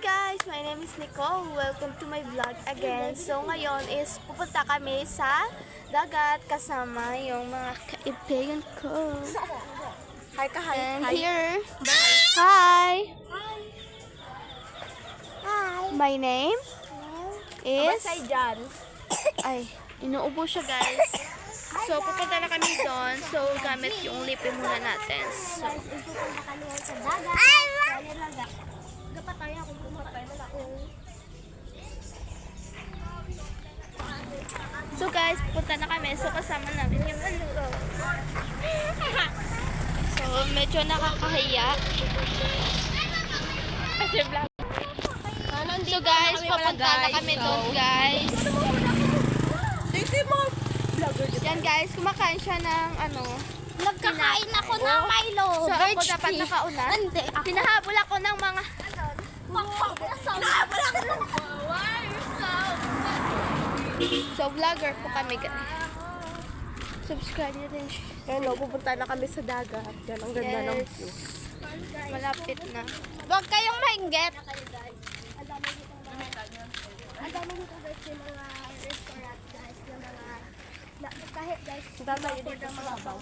guys! My name is Nicole. Welcome to my vlog again. So ngayon is pupunta kami sa dagat kasama yung mga kaibigan ko. Hi ka, hi. And Hi. here, hi! Hi. My name is... Abasay dyan. Ay, inuubo siya guys. So pupunta na kami doon. So gamit yung lipin muna natin. So, Pupunta kami sa dagat. Dapat tayo kung pumunta na ako. so guys, pupunta na kami. So kasama namin yung ano. So medyo nakakahiya. Kasi vlog. So guys, papunta na kami doon guys. Dito yung mga vlogger dito. Yan guys, kumakain siya ng ano. Nagkakain ako ng Milo. So ako dapat nakauna. Hindi. Hinahabol ako ng mga... Nakahabol ako ng So vlogger po kami guys. Subscribe nyo din. Hello, pupunta na kami sa dagat. Yan, ang ganda ng Yes. view. Malapit na. Huwag kayong maingget. Ang dami dito guys yung mga restaurant guys, yung mga kahit guys Tatayo dito sa labaw.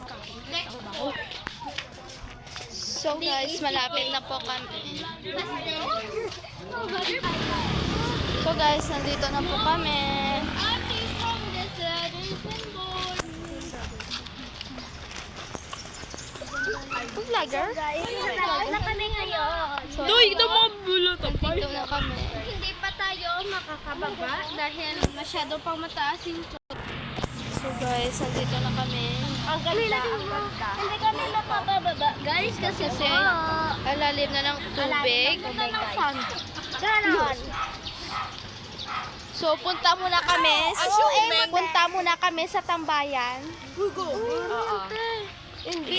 So guys, malapit na po kami. So guys, nandito na po kami. Vlogger? na kami ngayon. So, Ito mga bulot. nandito na kami. Hindi pa tayo makakababa dahil masyado pang mataas yung So guys, nandito na kami. Ang ganda, ang ganda. Hindi kami makababa guys kasi Kasi ang lalim na ng tubig. Ganon. So punta muna kami. Punta muna kami sa tambayan. Hugo. Oo. Hindi.